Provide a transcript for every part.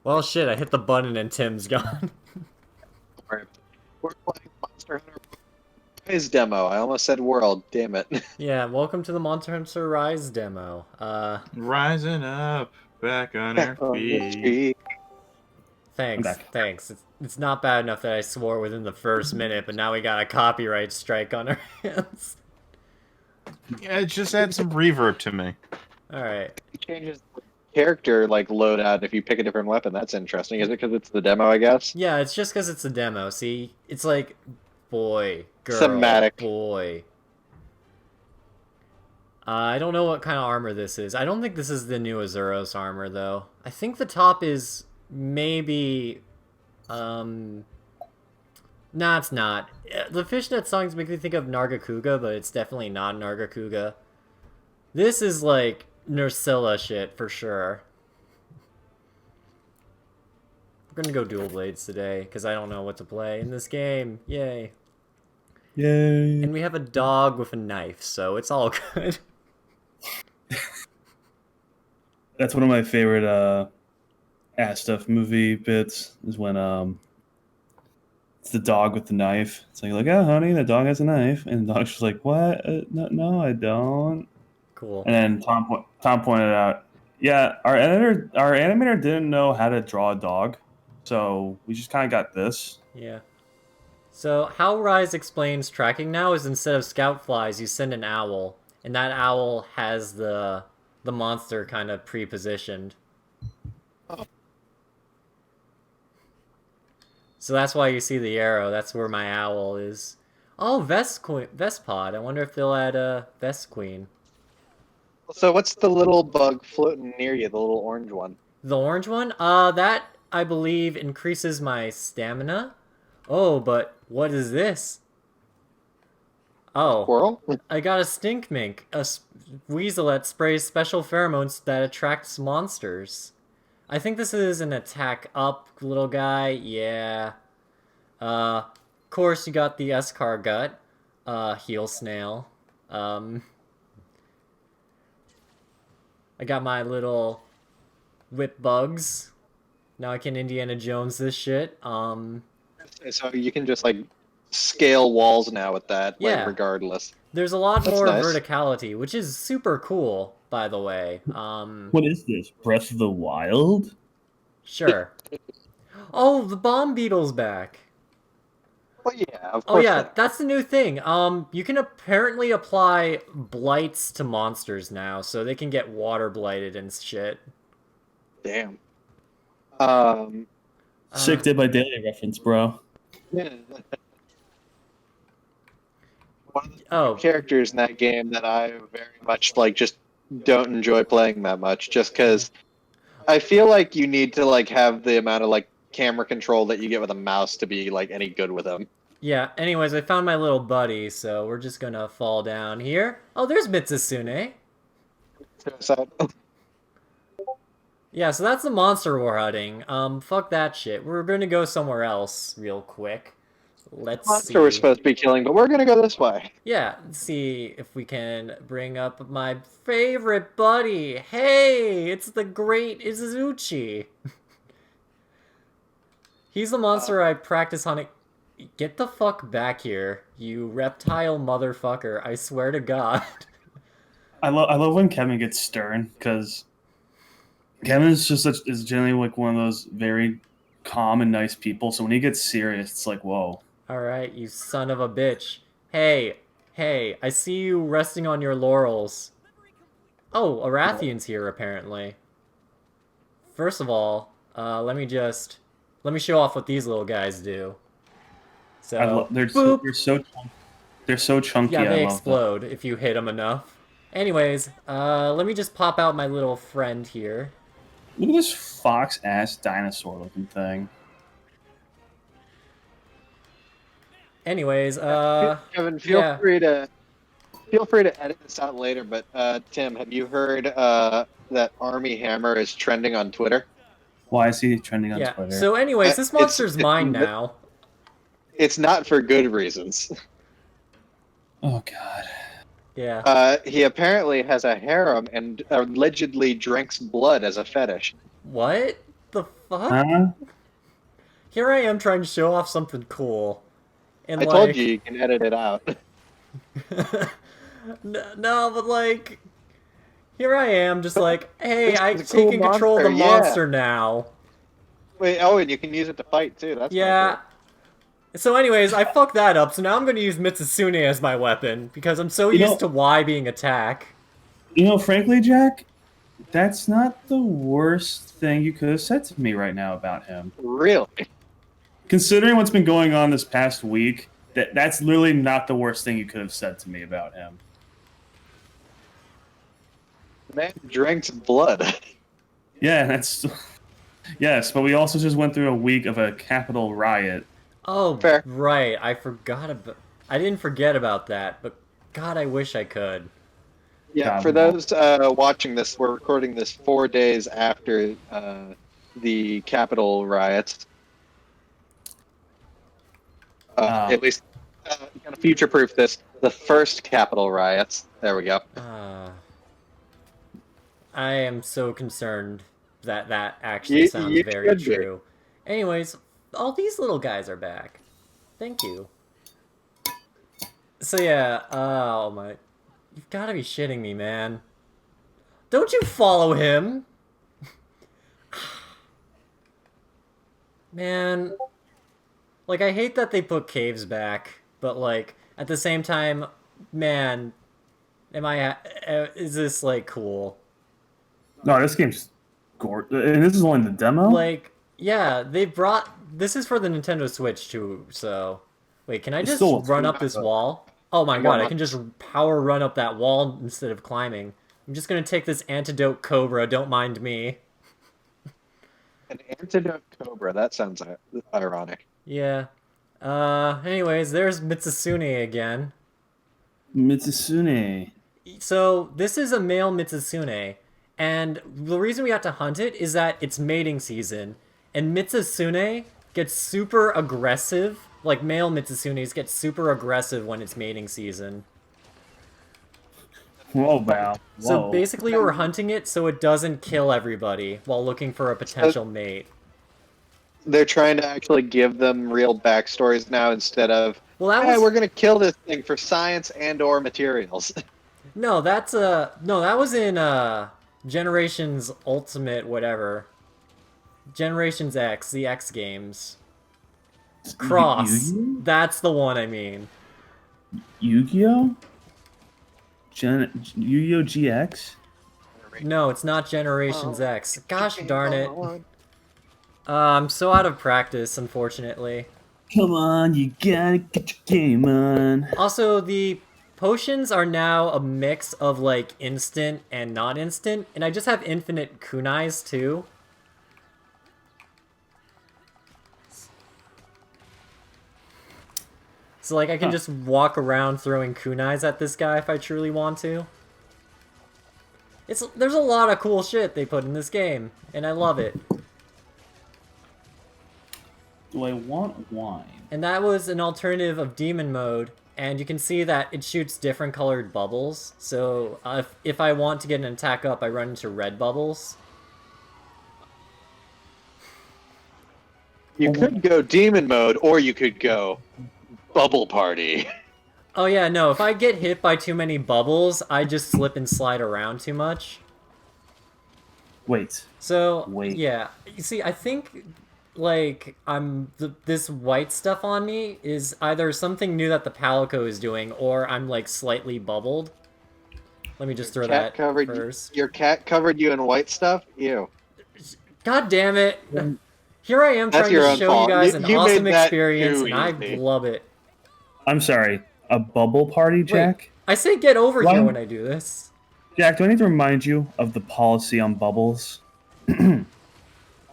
Well, shit, I hit the button and Tim's gone. We're playing Monster Hunter Rise demo. I almost said world. Damn it. Yeah, welcome to the Monster Hunter Rise demo. Rising up, back on our On the feet. street. I'm Thanks, back. thanks. It's not bad enough that I swore within the first minute, but now we got a copyright strike on our hands. Yeah, it just adds some reverb to me. Alright. It changes the character like loadout if you pick a different weapon. That's interesting. Is it because it's the demo? I guess. Yeah, it's just because it's a demo, see? It's like, boy, girl, Thematic. boy. I don't know what kind of armor this is. I don't think this is the new Azuros armor, though. I think the top is maybe... Nah, it's not. The fishnet songs make me think of Nargacuga, but it's definitely not Nargacuga. This is like Nursilla shit, for sure. We're gonna go dual blades today, because I don't know what to play in this game. Yay. Yay. And we have a dog with a knife, so it's all good. That's one of my favorite ass stuff movie bits is when it's the dog with the knife. It's like, oh honey, the dog has a knife, and the dog's just like, what? No, I don't. Cool. And then Tom pointed out, yeah, our animator didn't know how to draw a dog, so we just kind of got this. Yeah. So how Rise explains tracking now is instead of scout flies, you send an owl, and that owl has the monster kind of pre-positioned. Oh. So that's why you see the arrow. That's where my owl is. Oh, Vestpod. I wonder if they'll add a Vest Queen. So what's the little bug floating near you? The little orange one. The orange one? That, I believe, increases my stamina. Oh, but what is this? Oh, Squirrel? I got a stink mink, a weasel that sprays special pheromones that attracts monsters. I think this is an attack up little guy, yeah. Of course you got the Escar gut, heel snail. I got my little whip bugs. Now I can Indiana Jones this shit. So you can just like scale walls now with that, Yeah. like regardless. There's a lot That's more nice. verticality, which is super cool, by the way. What is this? Breath of the Wild? Sure. Oh, the bomb beetle's back. Well, yeah, of Oh course. yeah, that's the new thing. You can apparently apply blights to monsters now, so they can get water blighted and shit. Damn. Sick Day by Daily reference, bro. Yeah. One of the Oh, characters in that game that I very much like just don't enjoy playing that much, just because I feel like you need to like have the amount of like camera control that you get with a mouse to be like any good with them. yeah. Anyways, I found my little buddy, so we're just gonna fall down here. Oh, there's Mitsusune. So, Yeah, so that's the monster we're hunting. Fuck that shit. We're gonna go somewhere else real quick. Let's monster we're see. supposed to be killing, but we're gonna go this way. Yeah, let's see if we can bring up my favorite buddy. Hey, it's the great Izuchi. He's the monster I practice hunting. Get the fuck back here, you reptile motherfucker. I swear to God. I love when Kevin gets stern because Kevin is is generally like one of those very calm and nice people. So when he gets serious, it's like, whoa. Alright, you son of a bitch. Hey, I see you resting on your laurels. Oh, Arathian's here, apparently. First of all, let me show off what these little guys do. So, boop. They're so chunky. Yeah, they I love explode if you hit them enough. Anyways, let me just pop out my little friend here. that. Look at this fox ass dinosaur looking thing. Anyways, Kevin, feel yeah. free to edit this out later. But Tim, have you heard that Army Hammer is trending on Twitter? Why is he trending on Yeah, Twitter? so anyways, this monster's it's- mine now. It's not for good reasons. Oh god. Yeah. He apparently has a harem and allegedly drinks blood as a fetish. What the fuck? Huh? Here I am trying to show off something cool. And I like, told you can edit it out. no, but like, here I am just like, hey, This I'm is a cool taking control of the monster, yeah. monster now. Wait, oh, and you can use it to fight too. That's Yeah. kinda So anyways, I fucked that up, so now I'm gonna use Mitsusune as my weapon, because I'm so You know- used to Y being attack. Frankly, Jack, that's not the worst thing you could have said to me right now about him. cool. Really? Considering what's been going on this past week, that's literally not the worst thing you could have said to me about him. Man drinks blood. Yeah, that's yes, but we also just went through a week of a Capitol riot. Oh, Fair. right, I forgot about... I didn't forget about that, but God, I wish I could. Yeah, God, for no. those watching this, we're recording this 4 days after the Capitol riots. At least, gonna future-proof this. The first Capitol riots. There we go. I am so concerned that that actually sounds You very should be. true. Anyways, all these little guys are back. Thank you. So yeah, oh my... You've gotta be shitting me, man. Don't you follow him? Man... Like, I hate that they put caves back, but like, at the same time, man... is this, like, cool? No, this game's gorgeous. And this is only the demo? Like, yeah, they brought... This is for the Nintendo Switch, too, so... Wait, can I It just still looks run cool, up this but- wall? Oh my Come god, on. I can just power run up that wall instead of climbing. I'm just gonna take this antidote cobra, don't mind me. An antidote cobra. That sounds ironic. Yeah. Anyways, there's Mitsusune again. Mitsusune. So, this is a male Mitsusune, and the reason we have to hunt it is that it's mating season, and Mitsusune gets super aggressive. Like, male Mitsusunes get super aggressive when it's mating season. Whoa, Val. Whoa. So basically we're hunting it so it doesn't kill everybody while looking for a potential mate. They're trying to actually give them real backstories now instead of, Well, that hey, was... we're gonna kill this thing for science and/or materials. No, that's no, that was in Generations Ultimate whatever. Generations X, the X games. Cross. Yu-Gi-Oh? That's the one I mean. Yu-Gi-Oh? Yu-Gi-Oh GX? No, it's not Generations X. Gosh darn it. I'm so out of practice, unfortunately. Come on, you gotta get your game on. Also, the potions are now a mix of, like, instant and non-instant, and I just have infinite kunais, too. So, like, I can just walk around throwing kunais at this guy if I truly want to. There's a lot of cool shit they put in this game, and I love it. Do I want wine? And that was an alternative of Demon Mode, and you can see that it shoots different colored bubbles. So if I want to get an attack up, I run into red bubbles. You could go demon mode, or you could go bubble party. Oh yeah, no, if I get hit by too many bubbles, I just slip and slide around too much. Wait. So, Wait. yeah, you see, I think, like, this white stuff on me is either something new that the Palico is doing, or I'm, like, slightly bubbled. Let me just throw that first. Your cat covered you in white stuff? Ew. God damn it! Here I am That's trying your to own show fault. you guys You an made awesome that experience, too and I easy. love it. I'm sorry. A bubble party, Jack? Wait, I say get over Why- here when I do this. Jack, do I need to remind you of the policy on bubbles?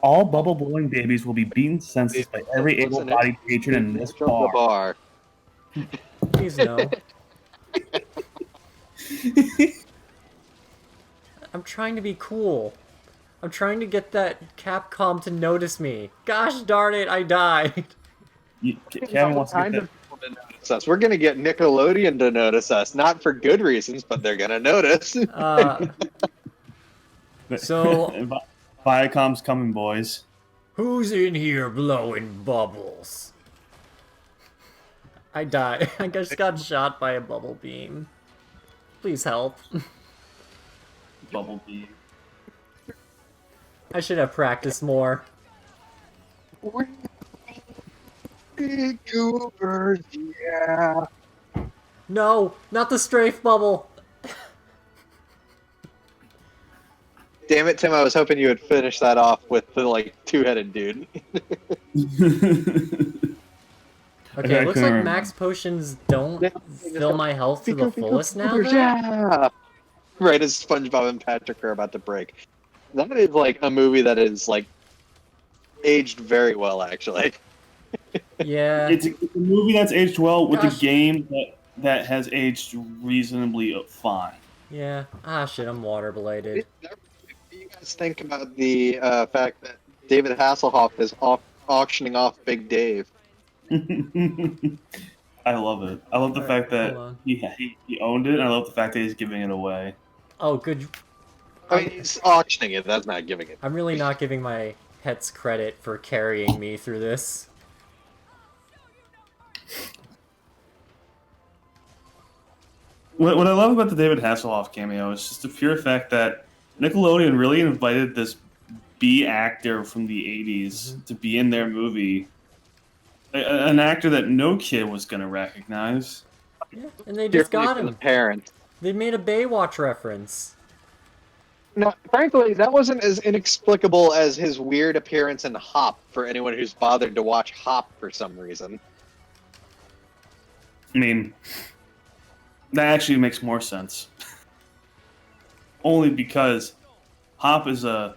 All bubble blowing babies will be beaten senseless by every Listen, able-bodied patron in this From the bar. bar. Please no. I'm trying to be cool. I'm trying to get that Capcom to notice me. Gosh darn it, I died. Kevin wants to get Kind that. of people to notice us. We're gonna get Nickelodeon to notice us, not for good reasons, but they're gonna notice. So- Viacom's coming, boys. Who's in here blowing bubbles? I died. I just got shot by a bubble beam. Please help. Bumblebee. I should have practiced more. Big goobers, yeah. No, not the strafe bubble. Damn it, Tim! I was hoping you would finish that off with the like two-headed dude. Okay, it looks like remember. max potions don't fill my health to the fullest now, though? Yeah. Right as SpongeBob and Patrick are about to break. That is like a movie that is like aged very well, actually. Yeah. It's a movie that's aged well with Gosh. a game that has aged reasonably fine. Yeah. Ah, shit, I'm water bladed. What do you guys think about the fact that David Hasselhoff is auctioning off Big Dave? I love it. I love the Alright, fact that hold on. he owned it, and I love the fact that he's giving it away. Oh, good. I mean, he's auctioning it. That's not giving it. I'm really not giving my pets credit for carrying me through this. What I love about the David Hasselhoff cameo is just the pure fact that Nickelodeon really invited this B actor from the 80s to be in their movie. An actor that no kid was going to recognize. Yeah, and they just Purely got for the him. parents. They made a Baywatch reference. No, frankly, that wasn't as inexplicable as his weird appearance in Hop for anyone who's bothered to watch Hop for some reason. I mean, that actually makes more sense. Only because Hop is a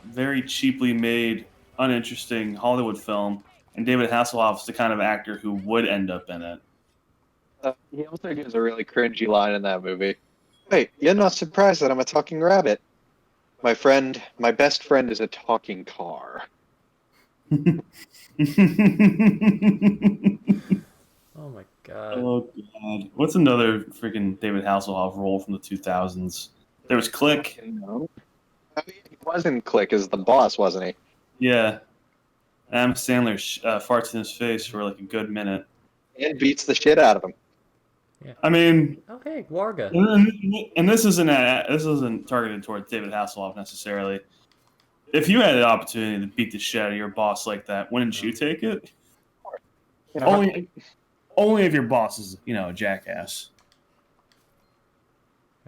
very cheaply made, uninteresting Hollywood film, and David Hasselhoff is the kind of actor who would end up in it. He also gives a really cringy line in that movie. Wait, you're not surprised that I'm a talking rabbit? My best friend is a talking car. Oh my god. Oh god! What's another freaking David Hasselhoff role from the 2000s? There was Click. No. I mean, he was in Click as the boss, wasn't he? Yeah, Adam Sandler farts in his face for like a good minute. And beats the shit out of him. I mean, Oh hey, Warga. and this isn't targeted towards David Hasselhoff necessarily. If you had the opportunity to beat the shit out of your boss like that, wouldn't you take it? You know, Only if your boss is, a jackass.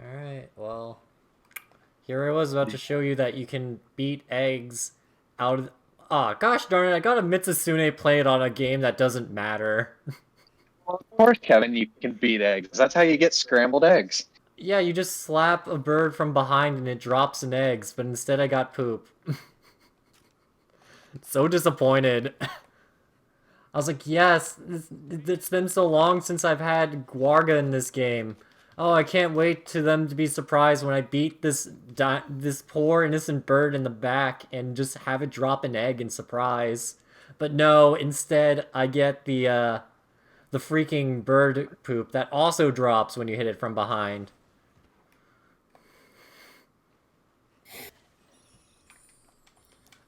Alright, well. Here I was about to show you that you can beat eggs out of... Ah, gosh darn it, I got a Mitsusune play it on a game that doesn't matter. Well, of course, Kevin, you can beat eggs. That's how you get scrambled eggs. Yeah, you just slap a bird from behind and it drops an eggs, but instead I got poop. So disappointed. I was like, yes, it's been so long since I've had Gwarga in this game. Oh, I can't wait to them to be surprised when I beat this poor innocent bird in the back and just have it drop an egg in surprise. But no, instead I get the freaking bird poop that also drops when you hit it from behind.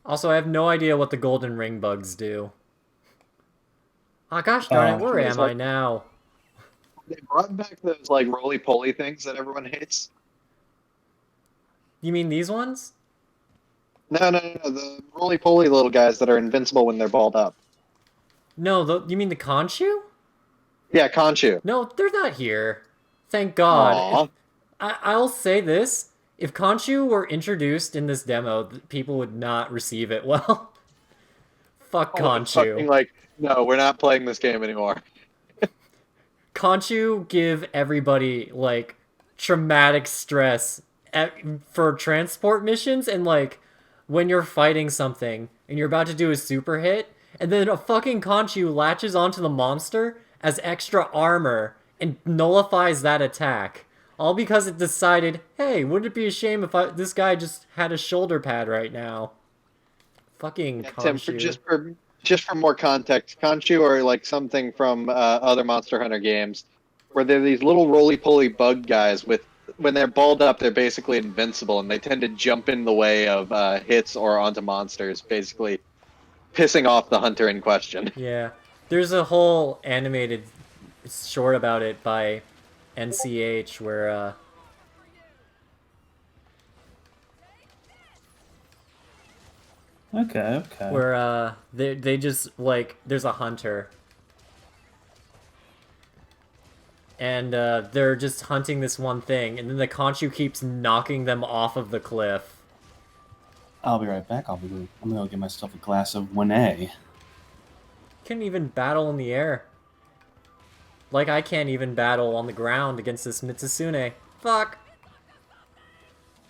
Also, I have no idea what the golden ring bugs do. Ah, gosh darn it, where am I now? They brought back those like roly-poly things that everyone hates. You mean these ones? No, the roly-poly little guys that are invincible when they're balled up. No, you mean the Conchu? Yeah, Conchu. No, they're not here. Thank God. Aww. I'll say this. If Conchu were introduced in this demo, people would not receive it well. Fuck Conchu. Fucking like, no, we're not playing this game anymore. Conchu give everybody, like, traumatic stress for transport missions, and, like, when you're fighting something, and you're about to do a super hit, and then a fucking Conchu latches onto the monster as extra armor and nullifies that attack. All because it decided, hey, wouldn't it be a shame if this guy just had a shoulder pad right now? Fucking Yeah, Conchu. Tim, just for more context, Conchu are like something from other Monster Hunter games, where they're these little roly-poly bug guys with, when they're balled up, they're basically invincible, and they tend to jump in the way of hits or onto monsters, basically pissing off the hunter in question. Yeah. There's a whole animated short about it by NCH where, Okay. they just, like, there's a hunter. And, they're just hunting this one thing, and then the Conchu keeps knocking them off of the cliff. I'll be right back. I'm gonna go get myself a glass of Winnie. Couldn't even battle in the air. Like I can't even battle on the ground against this Mitsusune. Fuck.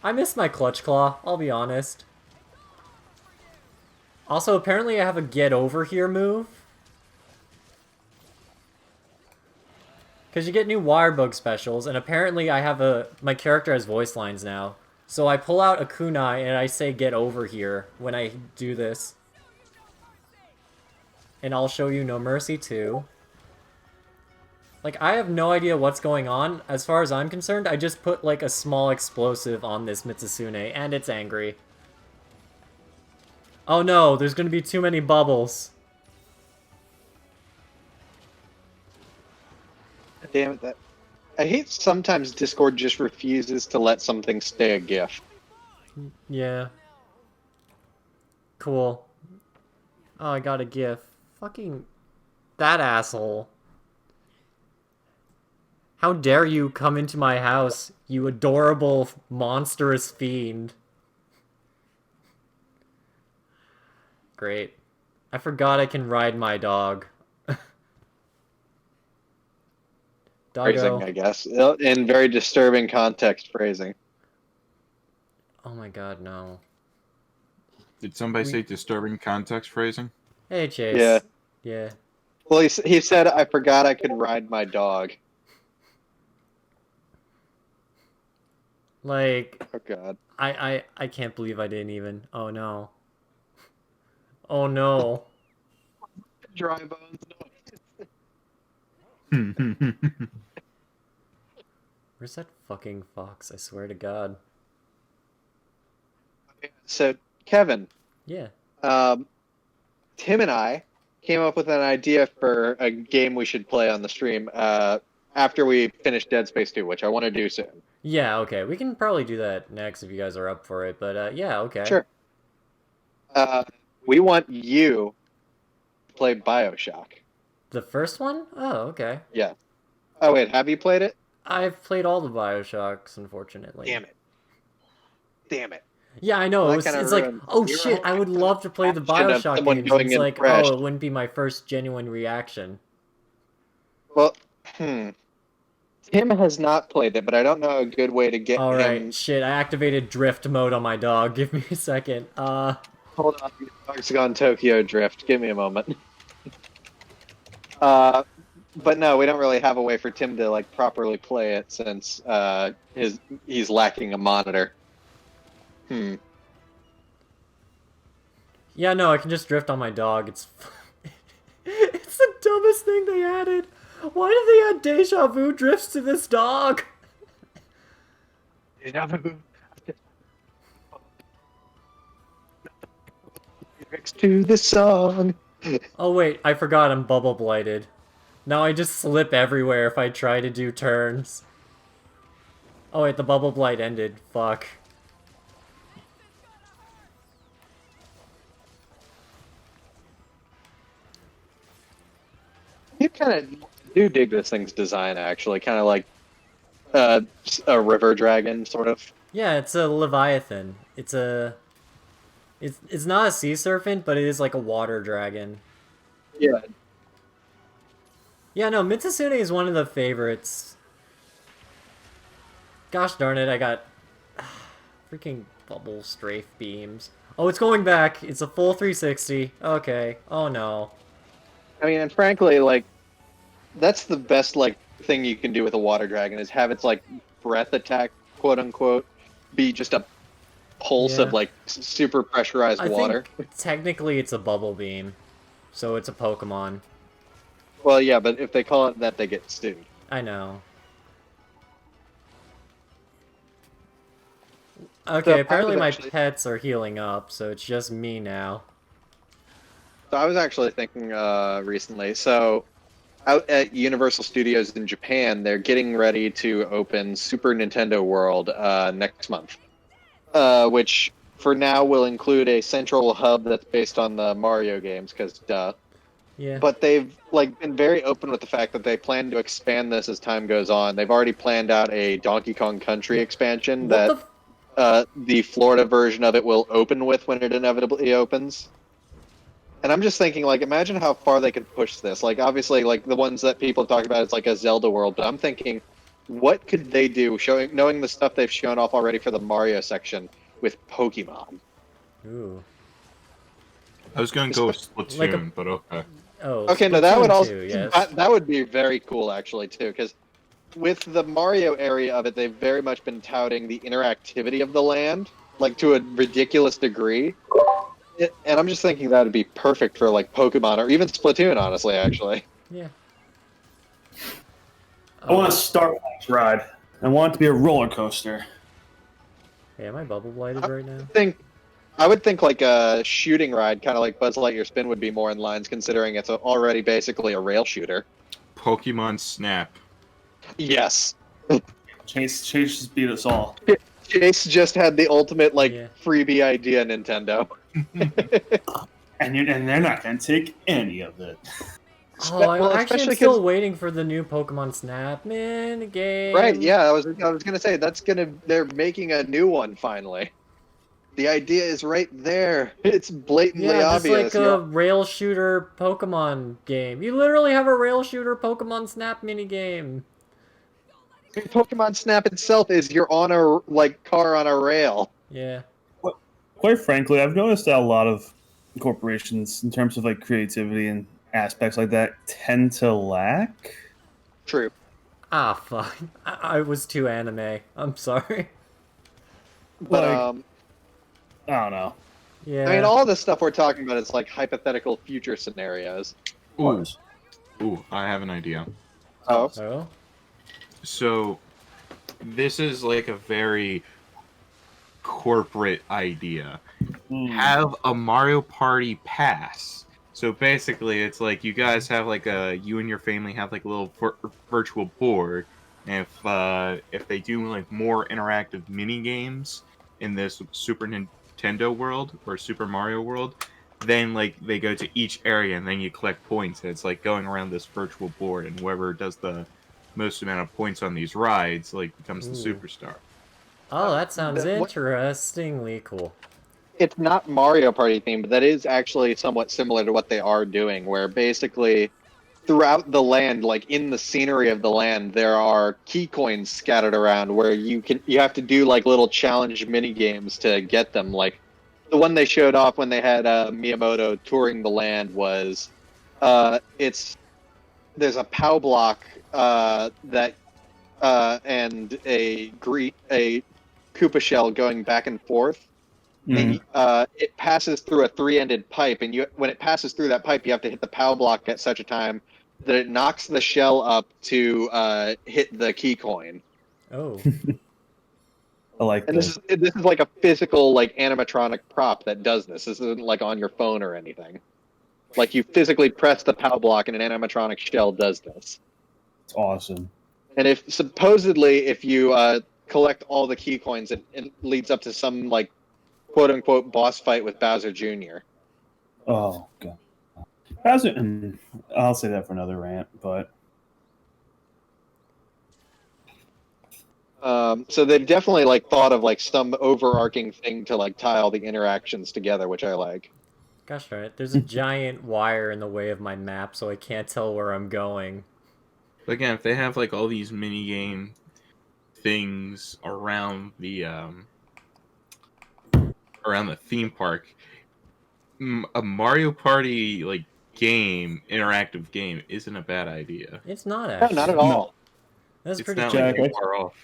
I miss my Clutch Claw, I'll be honest. Also, apparently I have a get over here move. Because you get new wire bug specials, and apparently I have my character has voice lines now. So I pull out a kunai and I say get over here when I do this. And I'll show you no mercy too. Like, I have no idea what's going on. As far as I'm concerned, I just put, like, a small explosive on this Mitsusune, and it's angry. Oh no, there's gonna be too many bubbles. Damn it, I hate sometimes Discord just refuses to let something stay a GIF. Yeah. Cool. Oh, I got a GIF. Fucking... that asshole. How dare you come into my house, you adorable, monstrous fiend. Great. I forgot I can ride my dog. Phrasing, Doggo. I guess. In very disturbing context phrasing. Oh my god, no. Did somebody say disturbing context phrasing? Hey, Chase. Yeah. Yeah. Well, he said, I forgot I could ride my dog. Like, Oh, God. I can't believe I didn't even. Oh no. Oh no. Dry bones Where's that fucking fox? I swear to God. So, Kevin, Yeah. Tim and I came up with an idea for a game we should play on the stream after we finish Dead Space 2, which I want to do soon. Yeah, okay. We can probably do that next if you guys are up for it, but yeah, okay. Sure. We want you to play Bioshock. The first one? Oh, okay. Yeah. Oh, wait, have you played it? I've played all the Bioshocks, unfortunately. Damn it. Damn it. Yeah, I know. Well, It's that kinda like, ruins oh your shit, whole I would love to play the reaction of Bioshock someone games. going It's in like, fresh. oh, it wouldn't be my first genuine reaction. Well, Tim has not played it, but I don't know a good way to get Alright, him. shit, I activated drift mode on my dog. Give me a second. Hold on, your dog's gone Tokyo Drift. Give me a moment. But no, we don't really have a way for Tim to like properly play it since he's lacking a monitor. Yeah, no, I can just drift on my dog. It's it's the dumbest thing they added. Why did they add deja vu drifts to this dog? Lyrics to the song. Oh wait, I forgot I'm bubble blighted. Now I just slip everywhere if I try to do turns. Oh wait, the bubble blight ended. Fuck. You kind of do dig this thing's design, actually. Kind of like a river dragon, sort of. Yeah, it's a leviathan. It's not a sea serpent, but it is like a water dragon. Yeah. Yeah, no, Mitsusune is one of the favorites. Gosh darn it, I got freaking bubble strafe beams. Oh, it's going back. It's a full 360. Okay. Oh no. I mean, and frankly, like, that's the best, like, thing you can do with a water dragon is have its, like, breath attack, quote unquote, be just a pulse of, Yeah. like, super pressurized I water. think technically it's a bubble beam, so it's a Pokemon. Well, yeah, but if they call it that, they get sued. I know. Okay, So I apparently was my actually- pets are healing up, so it's just me now. So I was actually thinking recently. So out at Universal Studios in Japan, they're getting ready to open Super Nintendo World next month, which for now will include a central hub that's based on the Mario games, because duh. Yeah. But they've like been very open with the fact that they plan to expand this as time goes on. They've already planned out a Donkey Kong Country expansion What that the? the Florida version of it will open with when it inevitably opens. And I'm just thinking, like, imagine how far they could push this. Like, obviously, like the ones that people talk about, it's like a Zelda world. But I'm thinking, what could they do, knowing the stuff they've shown off already for the Mario section with Pokemon? Ooh. I was going to go with Splatoon, Like a- but okay. Oh. Okay, no, that would Splatoon also 2, yes. that would be very cool actually too, because with the Mario area of it, they've very much been touting the interactivity of the land, like to a ridiculous degree. And I'm just thinking that would be perfect for like Pokemon or even Splatoon, honestly, actually. Yeah. I want a Star Wars ride. I want it to be a roller coaster. Hey, am I bubble blighted right now? I would think like a shooting ride, kind of like Buzz Lightyear Spin, would be more in lines, considering it's already basically a rail shooter. Pokemon Snap. Yes. Chase just beat us all. Chase just had the ultimate like Yeah. freebie idea, Nintendo. And they're not gonna take any of it. Oh, I Well, actually am especially still 'cause- waiting for the new Pokemon Snap mini game. Right, yeah, I was gonna say they're making a new one finally. The idea is right there. It's blatantly Yeah, just obvious. like a rail shooter Pokemon game. You literally have a rail shooter Pokemon Snap mini game. Pokemon Snap itself is you're on a like car on a rail. Yeah. Quite frankly, I've noticed that a lot of corporations, in terms of like creativity and aspects like that, tend to lack. True. Ah, fuck. I was too anime. I'm sorry. But Like- I don't know. Yeah. I mean, all this stuff we're talking about is like hypothetical future scenarios. Ooh, ooh, I have an idea. Oh, Oh? So, this is like a very corporate idea. Have a Mario Party pass. So basically, it's like you guys have like you and your family have like a little virtual board. And if they do like more interactive mini games in this Super Nintendo world or Super Mario world, then like they go to each area and then you collect points. And it's like going around this virtual board, and whoever does the most amount of points on these rides like becomes the Ooh. superstar. Oh, that sounds what- interestingly cool. it's not Mario Party themed, but that is actually somewhat similar to what they are doing, where basically throughout the land, like in the scenery of the land, there are key coins scattered around where you have to do like little challenge mini games to get them. Like the one they showed off when they had Miyamoto touring the land was there's a POW block that and a Koopa shell going back and forth. Mhm. It passes through a three-ended pipe, and when it passes through that pipe, you have to hit the POW block at such a time that it knocks the shell up to hit the key coin. Oh. I like And this. this is like a physical like animatronic prop that does this. This isn't like on your phone or anything. Like you physically press the POW block, and an animatronic shell does this. It's awesome. And if you collect all the key coins, it leads up to some like quote unquote boss fight with Bowser Jr. Oh god. I'll say that for another rant, but So they've definitely like thought of like some overarching thing to like tie all the interactions together, which I like. Gosh darn it. There's a giant wire in the way of my map, so I can't tell where I'm going. But again, if they have like all these mini game things around the theme park, a Mario Party like interactive game isn't a bad idea. It's not No, actually. not at all. That's It's pretty not cool. like Jack, far off.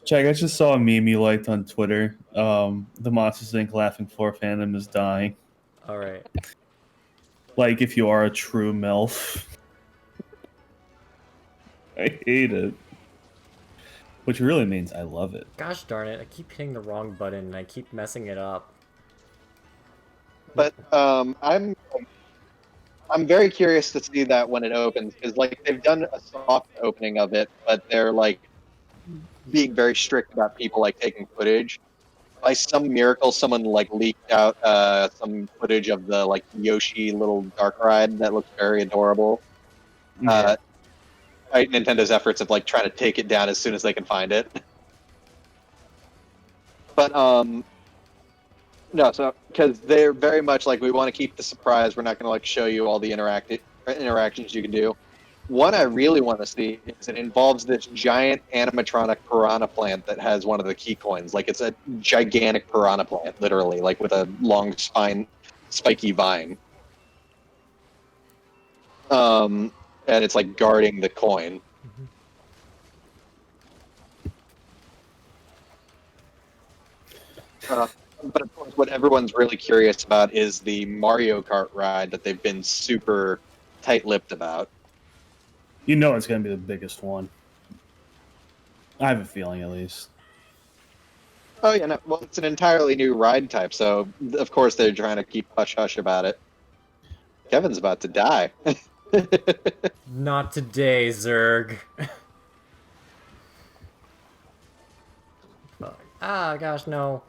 Jack, I just saw a meme you liked on Twitter. The Monsters Inc. Laughing Floor fandom is dying. Alright. Like if you are a true MILF. I hate it. Which really means I love it. Gosh darn it. I keep hitting the wrong button and I keep messing it up. But I'm I'm very curious to see that when it opens, because like they've done a soft opening of it, but they're like being very strict about people like taking footage. By some miracle, someone like leaked out some footage of the like Yoshi little dark ride that looks very adorable. Yeah. Nintendo's efforts of like trying to take it down as soon as they can find it. But no, so because they're very much like we want to keep the surprise. We're not going to like show you all the interactions you can do. One I really want to see is it involves this giant animatronic piranha plant that has one of the key coins. Like it's a gigantic piranha plant, literally, like with a long spine, spiky vine. And it's like guarding the coin. But of course, what everyone's really curious about is the Mario Kart ride that they've been super tight-lipped about. You know it's going to be the biggest one. I have a feeling, at least. Oh yeah, no, well, it's an entirely new ride type, so of course they're trying to keep hush-hush about it. Kevin's about to die. Not today, Zerg. Fuck. Ah, gosh, no.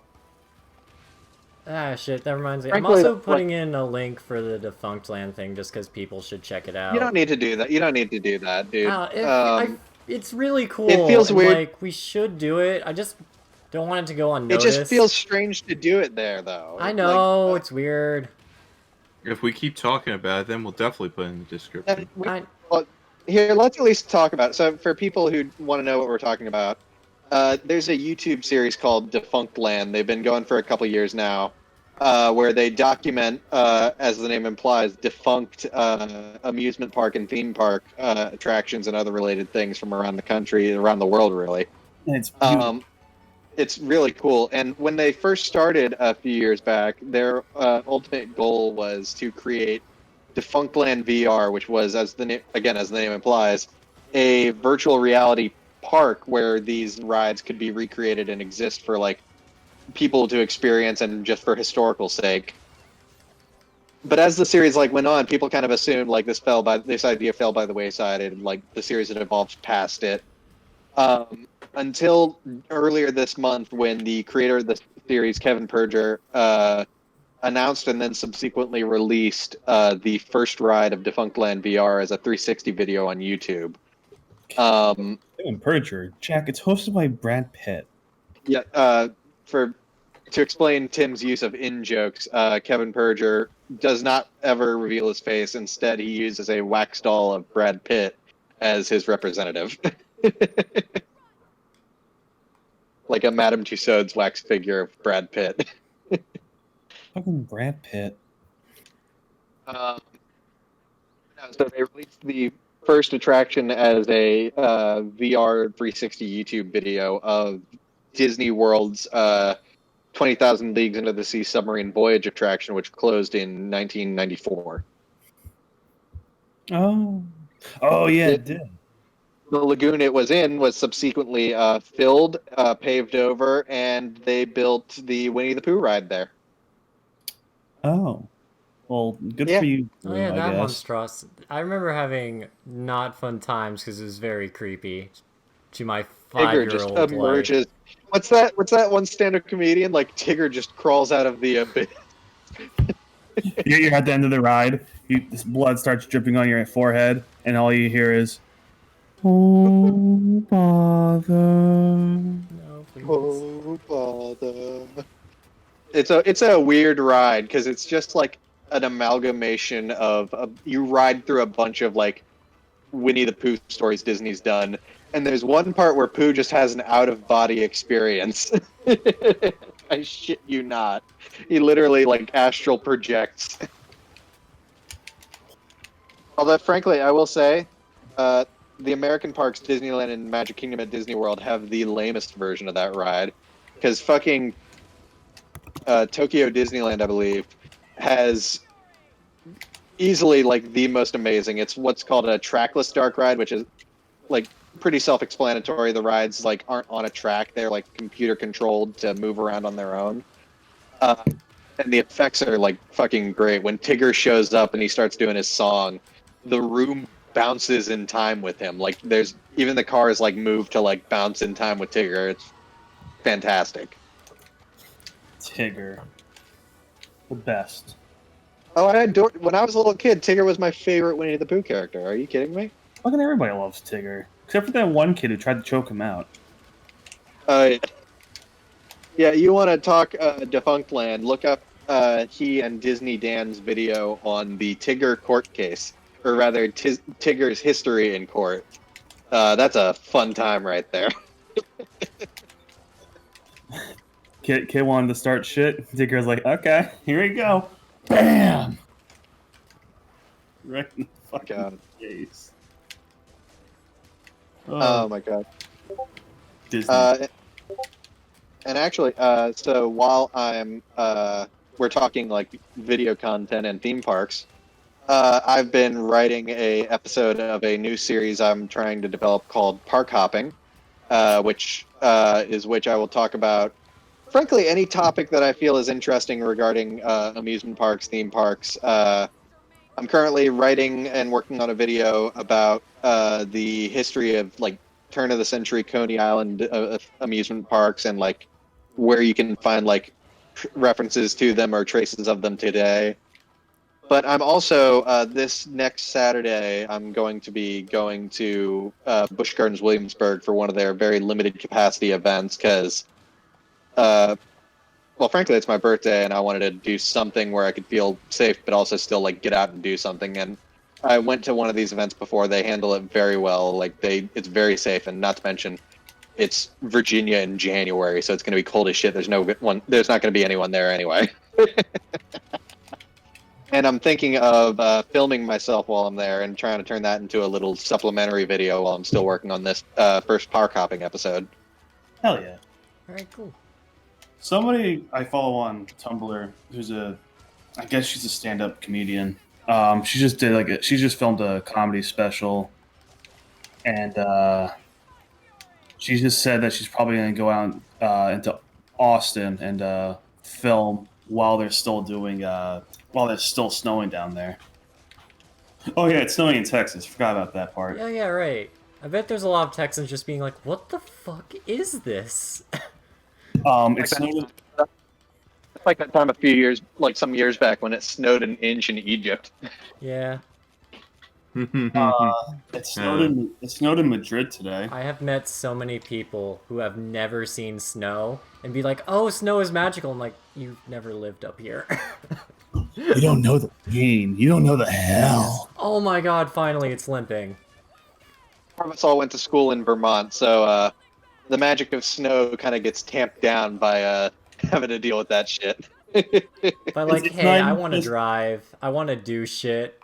Ah, shit, that reminds me. Frankly, I'm also like- putting in a link for the Defunct Land thing just because people should check it out. You don't need to do that. You don't need to do that, dude. It's really cool. It feels and, weird. Like, we should do it. I just don't want it to go It unnoticed. just feels strange to do it there, though. I know, Like, it's weird. If we keep talking about it, then we'll definitely put it in the description. Here, let's at least talk about it. So, for people who want to know what we're talking about, there's a YouTube series called Defunct Land. They've been going for a couple years now, where they document, as the name implies, defunct amusement park and theme park attractions and other related things from around the country, around the world, really. And it's beautiful. It's really cool. And when they first started a few years back, their ultimate goal was to create Defunctland VR, which was, as the name implies, a virtual reality park where these rides could be recreated and exist for like people to experience and just for historical sake. But as the series like went on, people kind of assumed like this idea fell by the wayside, and like the series had evolved past it. Until earlier this month, when the creator of the series, Kevin Perger, announced and then subsequently released the first ride of Defunctland VR as a 360 video on YouTube. Kevin Perjury. Jack, it's hosted by Brad Pitt. Yeah, to explain Tim's use of in-jokes, Kevin Perger does not ever reveal his face. Instead, he uses a wax doll of Brad Pitt as his representative. Like a Madame Tussauds wax figure of Brad Pitt. Fucking Brad Pitt. So they released the first attraction as a VR 360 YouTube video of Disney World's 20,000 Leagues Into the Sea submarine voyage attraction, which closed in 1994. Oh yeah, it did. The lagoon it was in was subsequently filled, paved over, and they built the Winnie the Pooh ride there. Oh, well, good Yeah. for you. Oh yeah, I that guess. monstrous. I remember having not fun times because it was very creepy to my Tigger just 5-year-old life. emerges. What's that one stand-up comedian? Like Tigger just crawls out of the abyss. You're at the end of the ride. This blood starts dripping on your forehead, and all you hear is, "Oh bother." No, please. Oh, bother. It's a weird ride because it's just like an amalgamation of you ride through a bunch of like Winnie the Pooh stories Disney's done, and there's one part where Pooh just has an out-of-body experience. I shit you not. He literally like astral projects. Although, frankly, I will say, the American parks, Disneyland and Magic Kingdom at Disney World, have the lamest version of that ride. Because fucking Tokyo Disneyland, I believe, has easily like the most amazing. It's what's called a trackless dark ride, which is like pretty self-explanatory. The rides like aren't on a track; they're like computer controlled to move around on their own. and the effects are like fucking great. When Tigger shows up and he starts doing his song, the room bounces in time with him. Like there's even the cars like move to like bounce in time with Tigger. It's fantastic. Tigger. The best. Oh, I adored when I was a little kid. Tigger was my favorite Winnie the Pooh character. Are you kidding me? Fucking everybody loves Tigger. Except for that one kid who tried to choke him out. Yeah, you want to talk defunct land? Look up he and Disney Dan's video on the Tigger court case, or rather, Tigger's history in court. That's a fun time right there. Kid wanted to start shit. Tigger's like, okay, here we go. Bam! Right in the fucking God. face. Oh my god. Disney. And actually, so while we're talking like video content and theme parks, I've been writing a episode of a new series I'm trying to develop called Park Hopping, which I will talk about. Frankly, any topic that I feel is interesting regarding amusement parks, theme parks. I'm currently writing and working on a video about the history of like turn of the century Coney Island amusement parks and like where you can find like references to them or traces of them today. But I'm also this next Saturday I'm going to be going to Busch Gardens Williamsburg for one of their very limited capacity events because well, frankly, it's my birthday, and I wanted to do something where I could feel safe, but also still like get out and do something. And I went to one of these events before. They handle it very well. It's very safe, and not to mention, it's Virginia in January, so it's going to be cold as shit. There's not going to be anyone there anyway. And I'm thinking of filming myself while I'm there and trying to turn that into a little supplementary video while I'm still working on this first park hopping episode. Hell yeah. All right, cool. Somebody I follow on Tumblr who's I guess she's a stand-up comedian. She just filmed a comedy special, and she just said that she's probably going to go out into Austin and film while they're still snowing down there. Oh yeah, it's snowing in Texas. Forgot about that part. Yeah, right. I bet there's a lot of Texans just being like, what the fuck is this? It's snowing. It's like that time some years back when it snowed an inch in Egypt. Yeah. It snowed in Madrid today. I have met so many people who have never seen snow and be like, oh, snow is magical. I'm like, you've never lived up here. You don't know the pain. You don't know the hell. Oh my god, finally it's limping. Four of us all went to school in Vermont, so the magic of snow kind of gets tamped down by having to deal with that shit. But like, It's hey, not I want to just- drive. I want to do shit.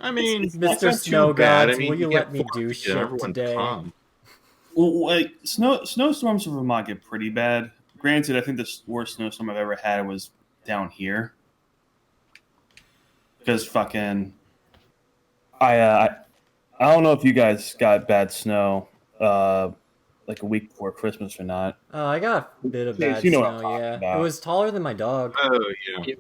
I mean, Mr. it's not too Snow bad. Gods, I mean, will you get let me do forced, shit everyone's today? calm. Well, like snowstorms in Vermont get pretty bad. Granted, I think the worst snowstorm I've ever had was down here. Because fucking, I don't know if you guys got bad snow like a week before Christmas or not. Oh, I got a bit of Yes, bad you know what I'm snow, talking yeah. about. It was taller than my dog. Oh yeah.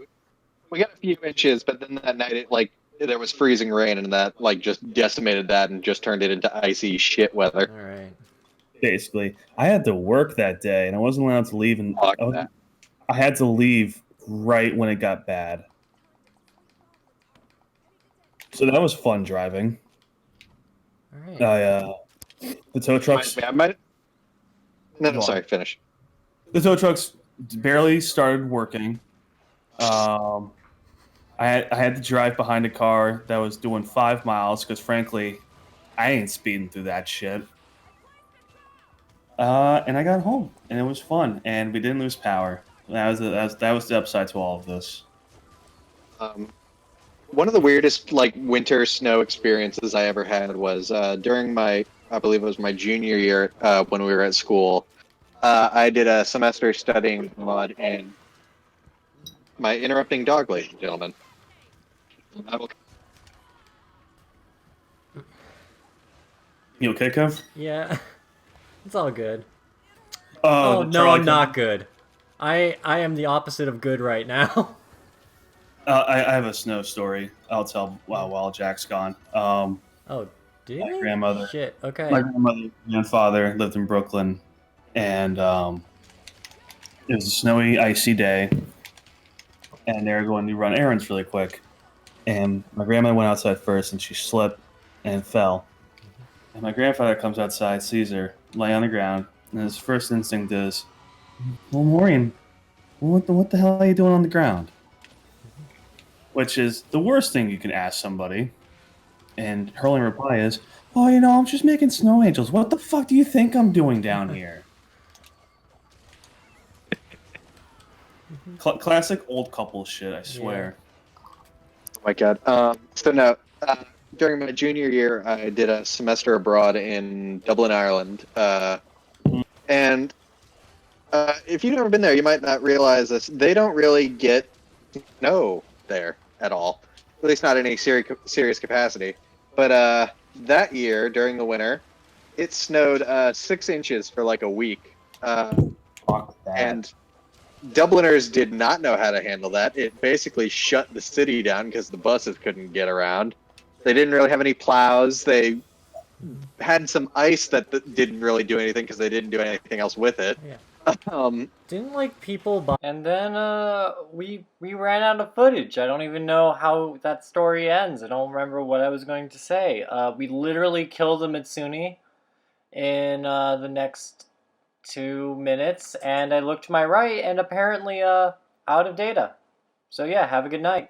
We got a few inches, but then that night there was freezing rain, and that like just decimated that and just turned it into icy shit weather. Alright. Basically, I had to work that day, and I wasn't allowed to leave. And Fuck that. I had to leave right when it got bad. So that was fun driving. Alright. The tow trucks. I might. No, Go on. sorry. Finish. The tow trucks barely started working. I had to drive behind a car that was doing 5 miles because, frankly, I ain't speeding through that shit. And I got home, and it was fun, and we didn't lose power. That was the upside to all of this. One of the weirdest like winter snow experiences I ever had was during I believe it was my junior year when we were at school. I did a semester studying mud, and my interrupting dog, ladies and gentlemen. You okay, Kev? Yeah. It's all good. Oh, Oh, no, I'm not good. I am the opposite of good right now. I have a snow story. I'll tell while Jack's gone. Oh, did My he? grandmother, Shit. my Okay. grandmother and grandfather lived in Brooklyn, and it was a snowy, icy day, and they were going to run errands really quick. And my grandmother went outside first, and she slipped and fell. And my grandfather comes outside, sees her lay on the ground, and his first instinct is, "Well, Maureen, what the hell are you doing on the ground?" Which is the worst thing you can ask somebody. And her only reply is, "Oh, I'm just making snow angels. What the fuck do you think I'm doing down here?" Classic old couple shit, I swear. Oh my god. So no, during my junior year, I did a semester abroad in Dublin, Ireland. And if you've never been there, you might not realize this. They don't really get snow there at all, at least not in any serious capacity. But that year, during the winter, it snowed 6 inches for like a week. Fuck that. And Dubliners did not know how to handle that. It basically shut the city down because the buses couldn't get around. They didn't really have any plows. They had some ice that didn't really do anything because they didn't do anything else with it. Yeah. Um, Didn't like people buy. And then we ran out of footage. I don't even know how that story ends. I don't remember what I was going to say. We literally killed a Mitsune in the next 2 minutes, and I looked to my right, and apparently out of data. So yeah, have a good night.